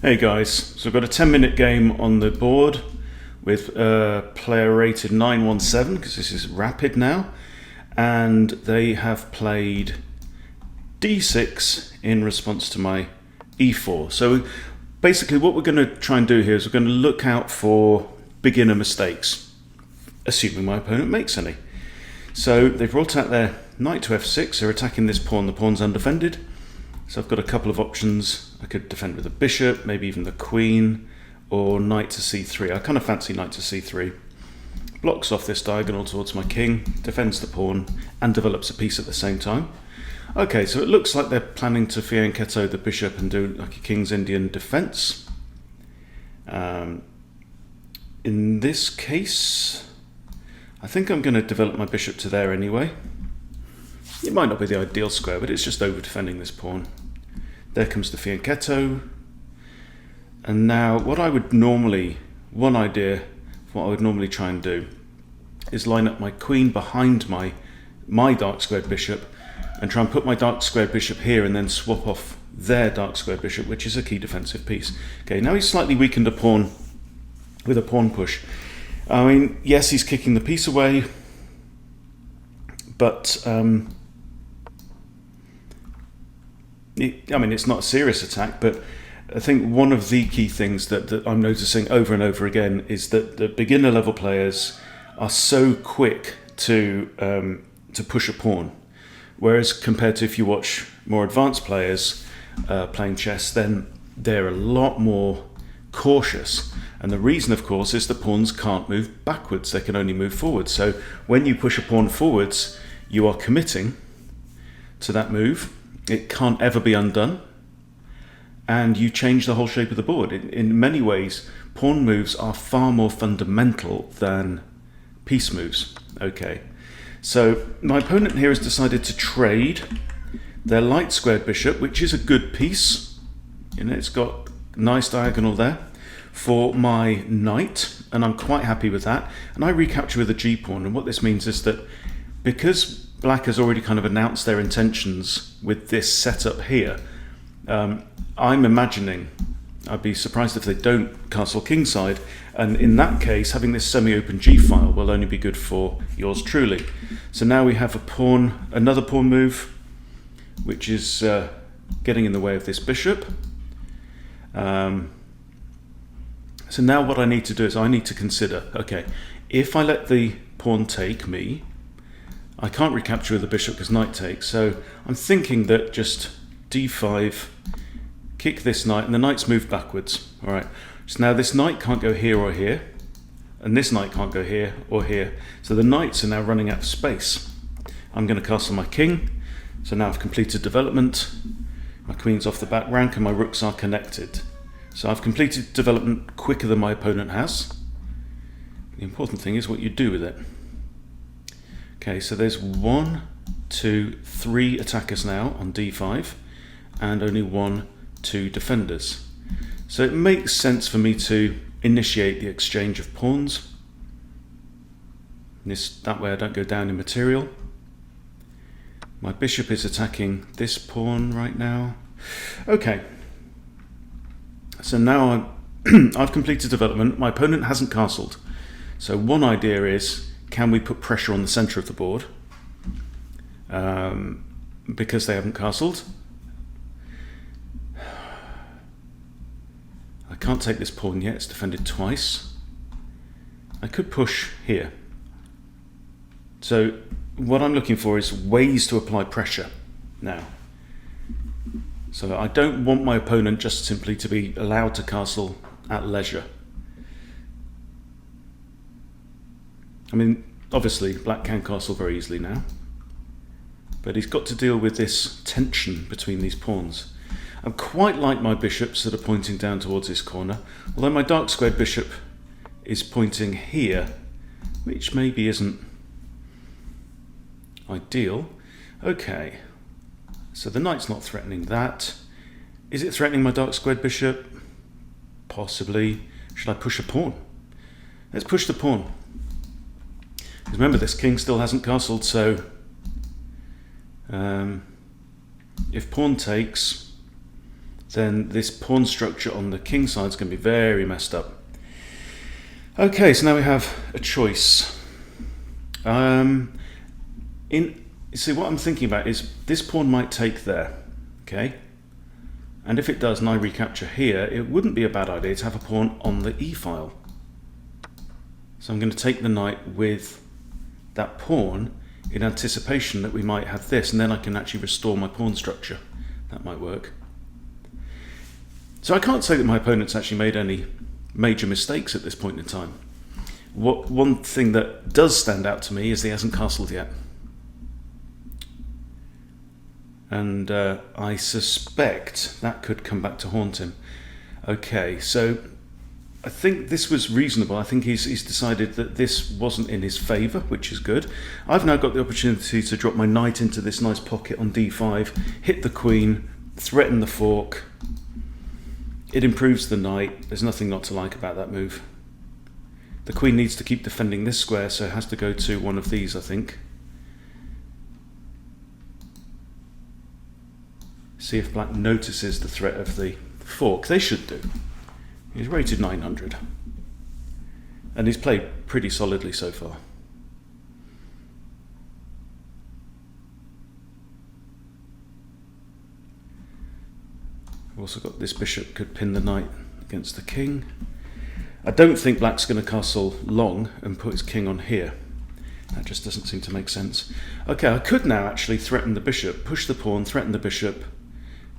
Hey guys, so I've got a 10-minute game on the board with player rated 917 because this is rapid now, and they have played d6 in response to my e4. So basically what we're going to try and do here is we're going to look out for beginner mistakes, assuming my opponent makes any. So they've brought out their knight to f6, they're attacking this pawn, the pawn's undefended. So I've got a couple of options. I could defend with a bishop, maybe even the queen, or knight to c3. I kind of fancy knight to c3. Blocks off this diagonal towards my king, defends the pawn, and develops a piece at the same time. Okay, so it looks like they're planning to fianchetto the bishop and do like a King's Indian defense. In this case, I think I'm going to develop my bishop to there anyway. It might not be the ideal square, but it's just over defending this pawn. There comes the fianchetto. And now one idea of what I would normally try and do is line up my queen behind my dark squared bishop and try and put my dark squared bishop here and then swap off their dark squared bishop, which is a key defensive piece. Okay, now he's slightly weakened a pawn with a pawn push. I mean, yes, he's kicking the piece away, but it's not a serious attack, but I think one of the key things that I'm noticing over and over again is that the beginner level players are so quick to push a pawn, whereas compared to if you watch more advanced players playing chess, then they're a lot more cautious. And the reason, of course, is the pawns can't move backwards, they can only move forwards. So when you push a pawn forwards, you are committing to that move. It can't ever be undone, and you change the whole shape of the board. In many ways, pawn moves are far more fundamental than piece moves. Okay, so my opponent here has decided to trade their light squared bishop, which is a good piece. It's got nice diagonal there, for my knight, and I'm quite happy with that. And I recapture with a g-pawn, and what this means is that because Black has already kind of announced their intentions with this setup here, I'm imagining, I'd be surprised if they don't castle kingside, and in that case having this semi-open g-file will only be good for yours truly. So now we have another pawn move, which is getting in the way of this bishop. So now what I need to do is I need to consider, okay, if I let the pawn take me, I can't recapture with the bishop because knight takes, so I'm thinking that just d5, kick this knight, and the knight's moved backwards. All right, so now this knight can't go here or here, and this knight can't go here or here, so the knights are now running out of space. I'm going to castle my king, so now I've completed development, my queen's off the back rank, and my rooks are connected. So I've completed development quicker than my opponent has. The important thing is what you do with it. Okay, so there's 1, 2, 3 attackers now on d5, and only 1, 2 defenders. So it makes sense for me to initiate the exchange of pawns. That way I don't go down in material. My bishop is attacking this pawn right now. Okay, so now I've completed development. My opponent hasn't castled. So one idea is, can we put pressure on the center of the board? Because they haven't castled. I can't take this pawn yet, it's defended twice. I could push here. So what I'm looking for is ways to apply pressure now. So I don't want my opponent just simply to be allowed to castle at leisure. I mean, obviously Black can castle very easily now, but he's got to deal with this tension between these pawns. I quite like my bishops that are pointing down towards this corner, although my dark squared bishop is pointing here, which maybe isn't ideal. Okay, so the knight's not threatening that. Is it threatening my dark squared bishop? Possibly. Should I push a pawn? Let's push the pawn. Because remember, this king still hasn't castled, so if pawn takes, then this pawn structure on the king side is going to be very messed up. Okay, so now we have a choice. See, what I'm thinking about is this pawn might take there, okay? And if it does and I recapture here, it wouldn't be a bad idea to have a pawn on the e-file. So I'm going to take the knight with that pawn in anticipation that we might have this, and then I can actually restore my pawn structure. That might work. So I can't say that my opponent's actually made any major mistakes at this point in time. One thing that does stand out to me is he hasn't castled yet. And I suspect that could come back to haunt him. Okay, so I think this was reasonable. I think he's decided that this wasn't in his favour, which is good. I've now got the opportunity to drop my knight into this nice pocket on d5, hit the queen, threaten the fork. It improves the knight. There's nothing not to like about that move. The queen needs to keep defending this square, so it has to go to one of these, I think. See if black notices the threat of the fork. They should do. He's rated 900. And he's played pretty solidly so far. I've also got this bishop could pin the knight against the king. I don't think black's going to castle long and put his king on here. That just doesn't seem to make sense. Okay, I could now actually threaten the bishop, push the pawn, threaten the bishop.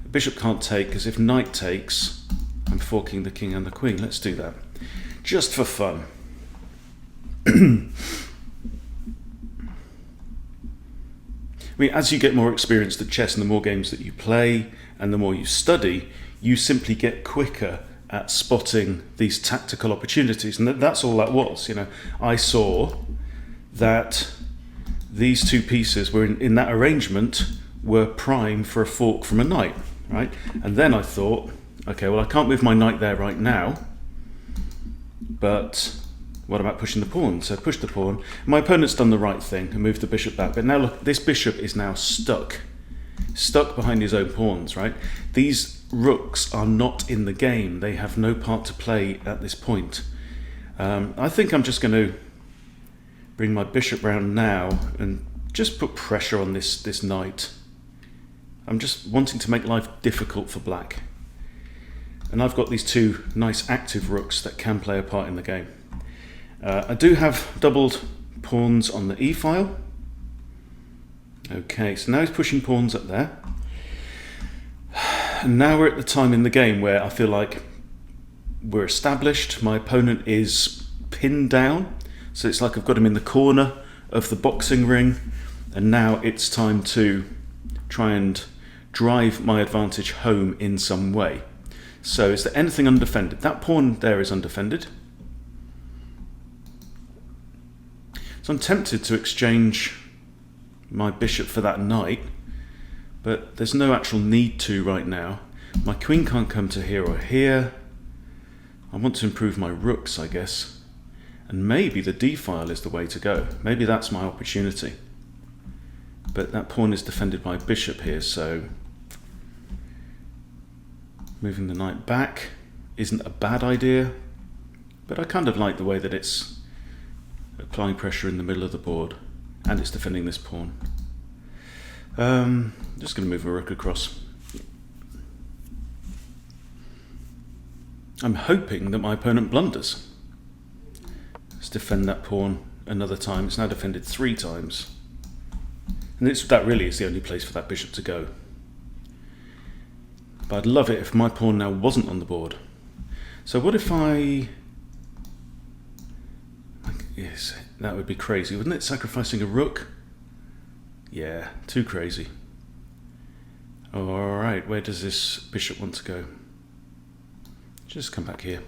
The bishop can't take, because if knight takes, I'm forking the king and the queen. Let's do that. Just for fun. I mean, as you get more experienced at chess and the more games that you play and the more you study, you simply get quicker at spotting these tactical opportunities. And that's all that was. You know, I saw that these two pieces were in that arrangement were prime for a fork from a knight, right? And then I thought, okay, well, I can't move my knight there right now, but what about pushing the pawn? So push the pawn. My opponent's done the right thing and moved the bishop back, but now look, this bishop is now stuck behind his own pawns, right? These rooks are not in the game. They have no part to play at this point. I think I'm just going to bring my bishop round now and just put pressure on this knight. I'm just wanting to make life difficult for black. And I've got these two nice active rooks that can play a part in the game. I do have doubled pawns on the e-file. Okay, so now he's pushing pawns up there. And now we're at the time in the game where I feel like we're established. My opponent is pinned down. So it's like I've got him in the corner of the boxing ring. And now it's time to try and drive my advantage home in some way. So is there anything undefended? That pawn there is undefended. So I'm tempted to exchange my bishop for that knight, but there's no actual need to right now. My queen can't come to here or here. I want to improve my rooks, I guess. And maybe the d-file is the way to go. Maybe that's my opportunity. But that pawn is defended by a bishop here, so moving the knight back isn't a bad idea, but I kind of like the way that it's applying pressure in the middle of the board and it's defending this pawn. Just going to move a rook across. I'm hoping that my opponent blunders. Let's defend that pawn another time. It's now defended 3 times. And that really is the only place for that bishop to go. But I'd love it if my pawn now wasn't on the board. So what if yes, that would be crazy, wouldn't it? Sacrificing a rook? Yeah, too crazy. Alright, where does this bishop want to go? Just come back here.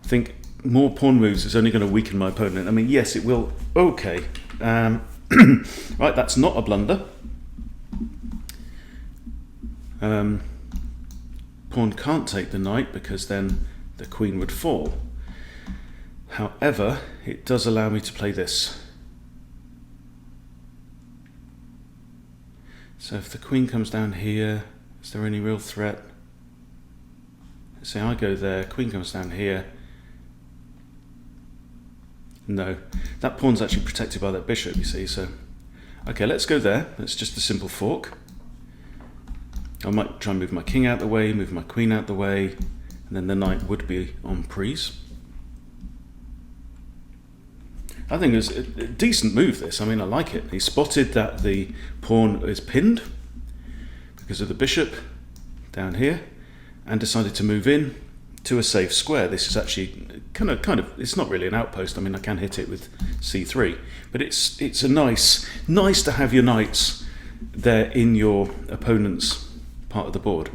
I think more pawn moves is only going to weaken my opponent. I mean, yes, it will. Okay. Right, that's not a blunder. Pawn can't take the knight because then the queen would fall. However, it does allow me to play this. So if the queen comes down here, is there any real threat? say I go there, queen comes down here. No, that pawn's actually protected by that bishop, you see, so... Okay, let's go there. That's just a simple fork. I might try and move my king out the way, move my queen out the way, and then the knight would be on prise. I think it's a decent move, this. I mean, I like it. He spotted that the pawn is pinned because of the bishop down here and decided to move in to a safe square. This is actually kind of it's not really an outpost. I mean, I can hit it with c3, but it's a nice to have your knights there in your opponent's part of the board.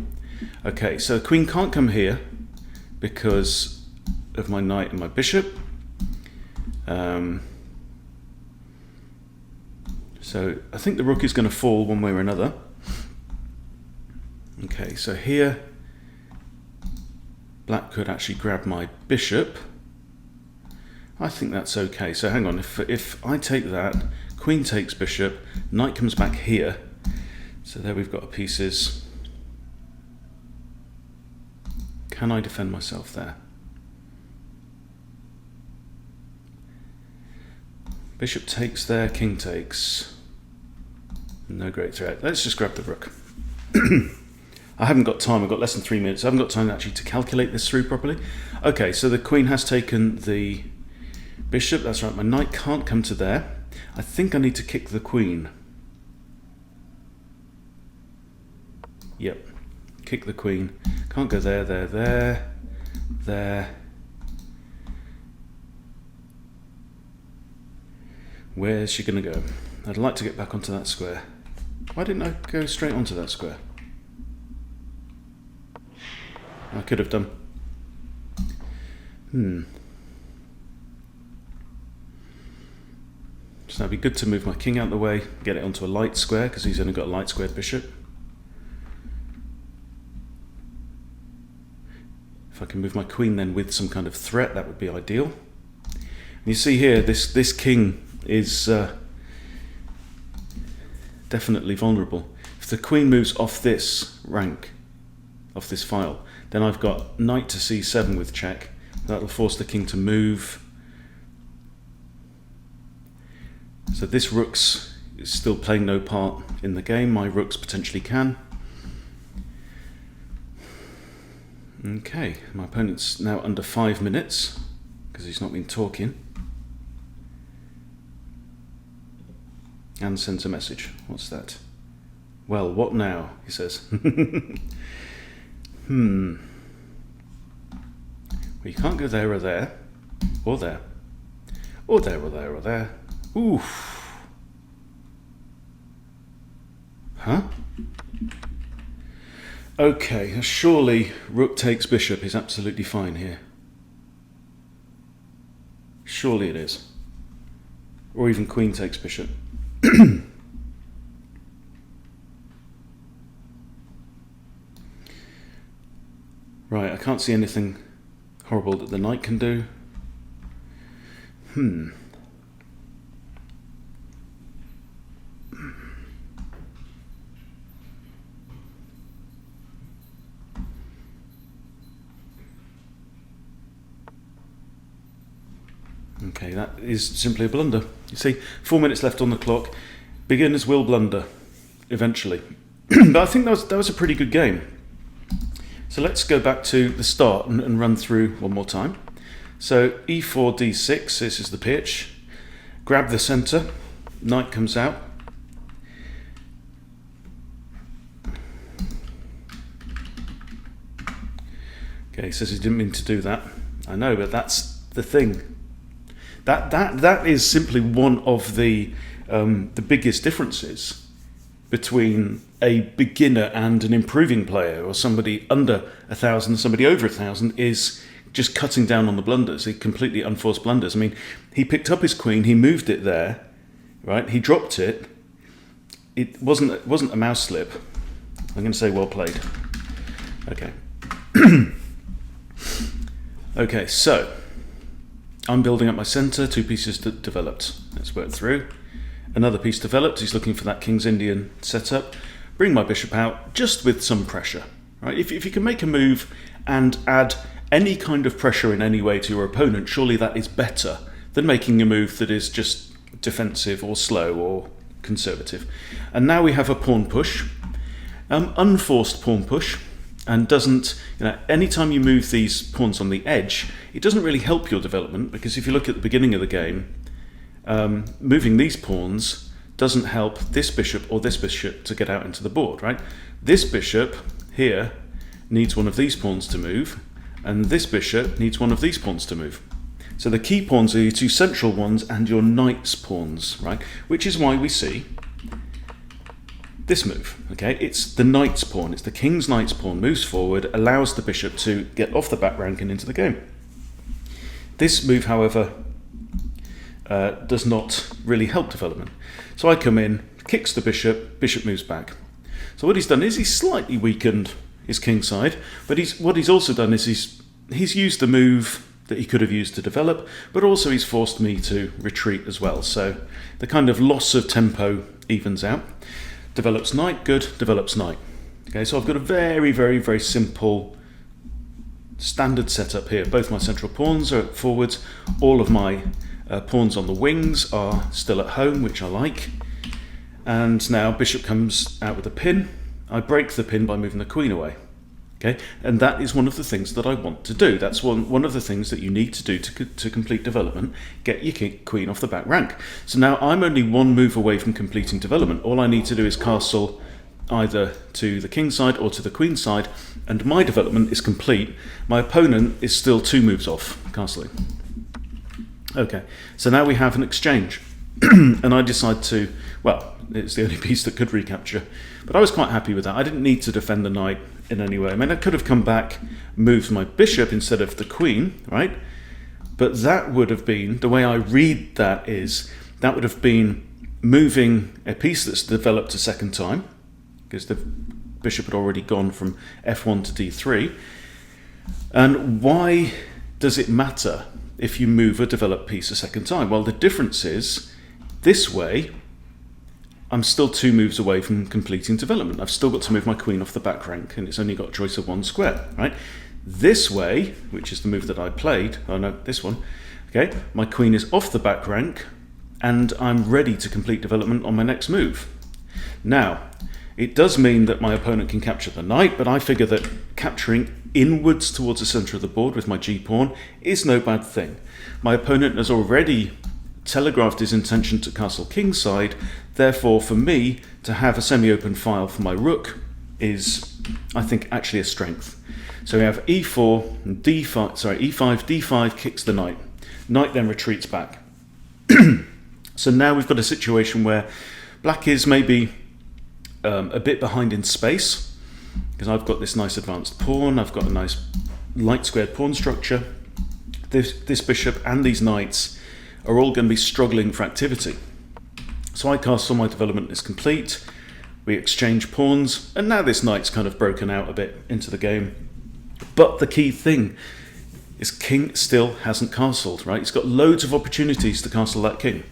Okay, so the queen can't come here because of my knight and my bishop. So I think the rook is going to fall one way or another. Okay, so here black could actually grab my bishop. I think that's okay. So hang on, if I take that, queen takes bishop, knight comes back here. So there we've got our pieces. Can I defend myself there? Bishop takes there, king takes. No great threat. Let's just grab the rook. I haven't got time, I've got less than 3 minutes. I haven't got time actually to calculate this through properly. Okay, so the queen has taken the bishop. That's right, my knight can't come to there. I think I need to kick the queen. Yep, kick the queen. Can't go there, there. Where's she going to go? I'd like to get back onto that square. Why didn't I go straight onto that square? I could have done. So it'd be good to move my king out the way, get it onto a light square, because he's only got a light squared bishop. If I can move my queen then with some kind of threat, that would be ideal. And you see here, this king is definitely vulnerable. If the queen moves off this rank, off this file, then I've got knight to c7 with check. That'll force the king to move. So this rook's is still playing no part in the game. My rooks potentially can. Okay, my opponent's now under 5 minutes because he's not been talking. And sends a message. What's that? Well, what now? He says. Well, you can't go there or there, or there, or there, or there, or there. Oof. Huh? Okay, surely rook takes bishop is absolutely fine here. Surely it is. Or even queen takes bishop. Right, I can't see anything horrible that the knight can do. Okay, that is simply a blunder. You see, 4 minutes left on the clock. Beginners will blunder, eventually. But I think that was a pretty good game. So let's go back to the start and run through one more time. So e4, d6, this is the pitch. Grab the center, knight comes out. Okay, he says he didn't mean to do that. I know, but that's the thing. That is simply one of the biggest differences between a beginner and an improving player, or somebody under 1,000, somebody over 1,000, is just cutting down on the blunders, the completely unforced blunders. I mean, he picked up his queen, he moved it there, right? He dropped it. It wasn't a mouse slip. I'm going to say well played. Okay. Okay, so I'm building up my center. 2 pieces developed. Let's work through. Another piece developed. He's looking for that King's Indian setup. Bring my bishop out, just with some pressure. Right? If you can make a move and add any kind of pressure in any way to your opponent, surely that is better than making a move that is just defensive or slow or conservative. And now we have a pawn push, unforced pawn push, and doesn't, anytime you move these pawns on the edge, it doesn't really help your development, because if you look at the beginning of the game, moving these pawns doesn't help this bishop or this bishop to get out into the board, right? This bishop here needs one of these pawns to move, and this bishop needs one of these pawns to move. So the key pawns are your two central ones and your knight's pawns, right? Which is why we see this move, okay? It's the knight's pawn, it's the king's knight's pawn moves forward, allows the bishop to get off the back rank and into the game. This move, however, does not really help development. So I come in, kicks the bishop, bishop moves back. So what he's done is he's slightly weakened his king side, but what he's also done is he's used the move that he could have used to develop, but also he's forced me to retreat as well. So the kind of loss of tempo evens out. Develops knight, good, develops knight. Okay, so I've got a very, very, very simple standard setup here. Both my central pawns are forwards, all of my pawns on the wings are still at home, which I like. And now bishop comes out with a pin. I break the pin by moving the queen away. Okay, and that is one of the things that I want to do. That's one of the things that you need to do to complete development. Get your queen off the back rank. So now I'm only one move away from completing development. All I need to do is castle either to the king side or to the queen side, and my development is complete. My opponent is still 2 moves off castling. Okay, so now we have an exchange. And I decide to, well, it's the only piece that could recapture, but I was quite happy with that. I didn't need to defend the knight in any way. I mean, I could have come back, moved my bishop instead of the queen, right? But that would have been, the way I read that is, that would have been moving a piece that's developed a second time, because the bishop had already gone from f1 to d3. And why does it matter if you move a developed piece a second time? Well, the difference is, this way, I'm still 2 moves away from completing development. I've still got to move my queen off the back rank, and it's only got a choice of 1 square, right? This way, which is the move that I played, oh no, this one, okay, my queen is off the back rank, and I'm ready to complete development on my next move. Now, it does mean that my opponent can capture the knight, but I figure that capturing inwards towards the centre of the board with my g-pawn is no bad thing. My opponent has already telegraphed his intention to castle kingside, therefore for me to have a semi-open file for my rook is, I think, actually a strength. So we have e4, and d5, sorry, e5, d5 kicks the knight. Knight then retreats back. So now we've got a situation where black is maybe a bit behind in space, because I've got this nice advanced pawn, I've got a nice light squared pawn structure. This bishop and these knights are all going to be struggling for activity. So I castle, my development is complete, we exchange pawns, and now this knight's kind of broken out a bit into the game. But the key thing is king still hasn't castled, right? He's got loads of opportunities to castle that king.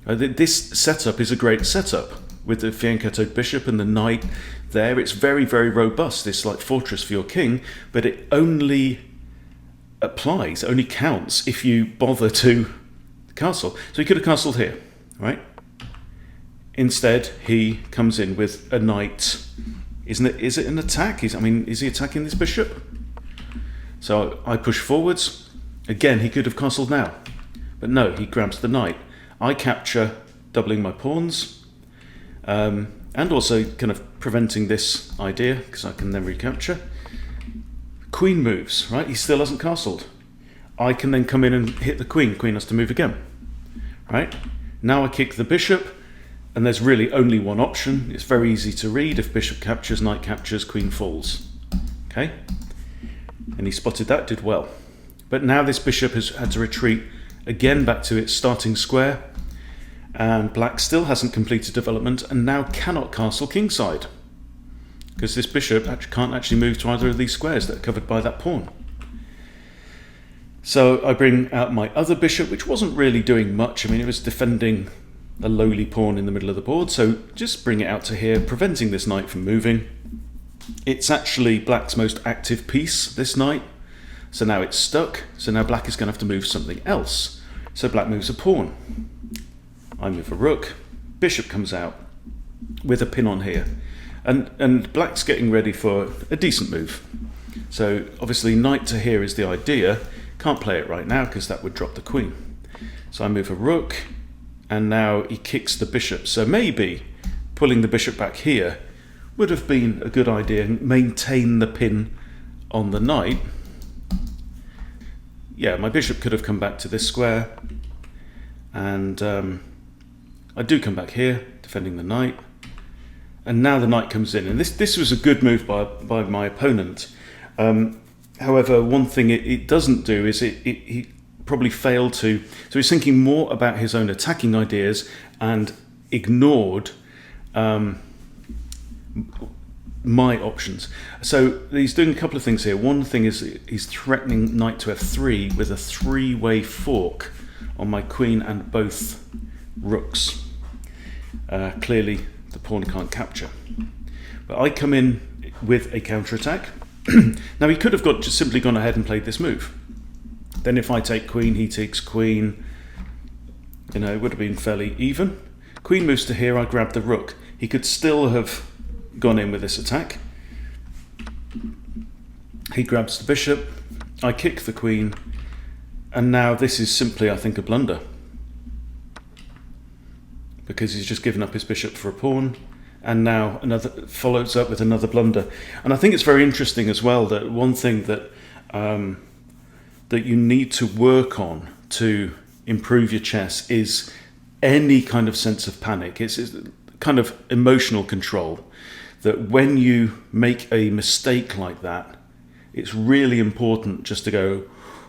This setup is a great setup with the fianchettoed bishop and the knight there. It's very, very robust, this like fortress for your king, but it only applies, only counts if you bother to castle. So he could have castled here, right? Instead, he comes in with a knight. Is it an attack? Is he attacking this bishop? So I push forwards. Again, he could have castled now, but no, he grabs the knight. I capture, doubling my pawns, and also kind of preventing this idea, because I can then recapture. Queen moves, right? He still hasn't castled. I can then come in and hit the queen. Queen has to move again, right? Now I kick the bishop, and there's really only one option. It's very easy to read. If bishop captures, knight captures, queen falls. Okay? And he spotted that, did well. But now this bishop has had to retreat again back to its starting square, and black still hasn't completed development and now cannot castle kingside, because this bishop can't actually move to either of these squares that are covered by that pawn. So I bring out my other bishop, which wasn't really doing much. It was defending a lowly pawn in the middle of the board, so just bring it out to here, preventing this knight from moving. It's actually black's most active piece this knight. So now it's stuck. So now black is going to have to move something else. So black moves a pawn. I move a rook. Bishop comes out with a pin on here. And black's getting ready for a decent move. So obviously knight to here is the idea. Can't play it right now because that would drop the queen. So I move a rook, and now he kicks the bishop. So maybe pulling the bishop back here would have been a good idea and maintain the pin on the knight. Yeah, my bishop could have come back to this square, and I do come back here, defending the knight. And now the knight comes in, and this was a good move by my opponent. However, one thing it doesn't do is he probably failed to... So he's thinking more about his own attacking ideas and ignored my options. So he's doing a couple of things here. One thing is he's threatening knight to f3 with a three-way fork on my queen and both rooks. Clearly, the pawn can't capture. But I come in with a counterattack. Now he could have just simply gone ahead and played this move. Then if I take queen, he takes queen. You know, it would have been fairly even. Queen moves to here, I grab the rook. He could still have gone in with this attack. He grabs the bishop. I kick the queen. And now this is simply, I think, a blunder. Because he's just given up his bishop for a pawn. And now another follows up with another blunder. And I think it's very interesting as well that one thing that that you need to work on to improve your chess is any kind of sense of panic. It's kind of emotional control. That when you make a mistake like that, it's really important just to go,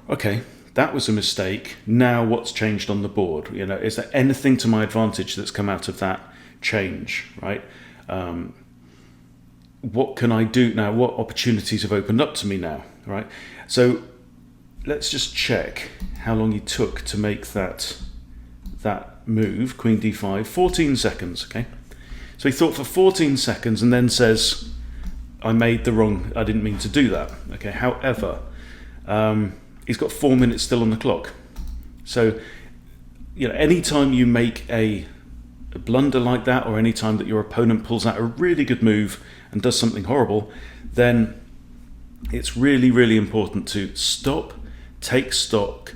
okay, that was a mistake. Now what's changed on the board? You know, is there anything to my advantage that's come out of that change, right? What can I do now? What opportunities have opened up to me now, right? So let's just check how long he took to make that move, queen d5, 14 seconds, okay? So he thought for 14 seconds and then says, I didn't mean to do that, okay? However, he's got 4 minutes still on the clock. So, you know, anytime you make a blunder like that, or any time that your opponent pulls out a really good move and does something horrible, then it's really, really important to stop, take stock,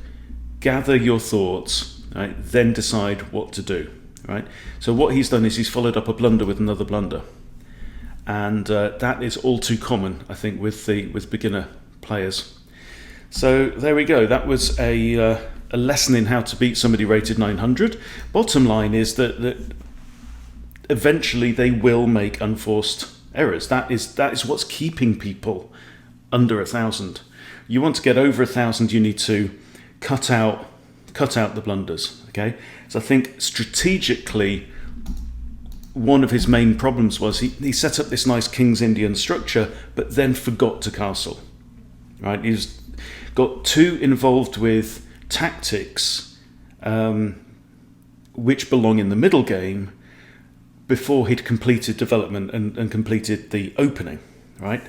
gather your thoughts, right, then decide what to do, right? So what he's done is he's followed up a blunder with another blunder, and that is all too common, I think, with beginner players. So there we go. That was a lesson in how to beat somebody rated 900. Bottom line is that eventually they will make unforced errors. That is what's keeping people under 1,000. You want to get over 1,000, you need to cut out the blunders. Okay, so I think strategically, one of his main problems was he set up this nice King's Indian structure, but then forgot to castle. Right, he's got too involved with tactics, which belong in the middle game, before he'd completed development and completed the opening, right?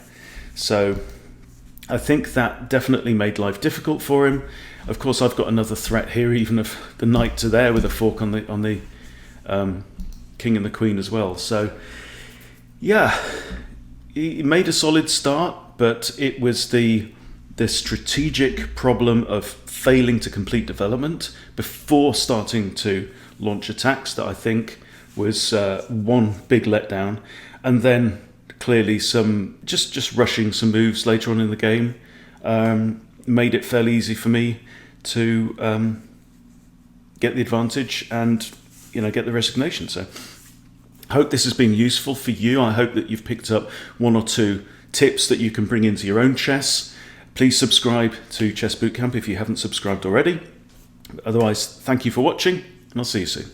So I think that definitely made life difficult for him. Of course, I've got another threat here, even of the knight to there with a fork on the king and the queen as well. So yeah, he made a solid start, but it was the strategic problem of failing to complete development before starting to launch attacks that I think was one big letdown. And then clearly some just rushing some moves later on in the game made it fairly easy for me to get the advantage and, you know, get the resignation. So I hope this has been useful for you. I hope that you've picked up one or two tips that you can bring into your own chess. Please subscribe to Chess Bootcamp if you haven't subscribed already. Otherwise, thank you for watching, and I'll see you soon.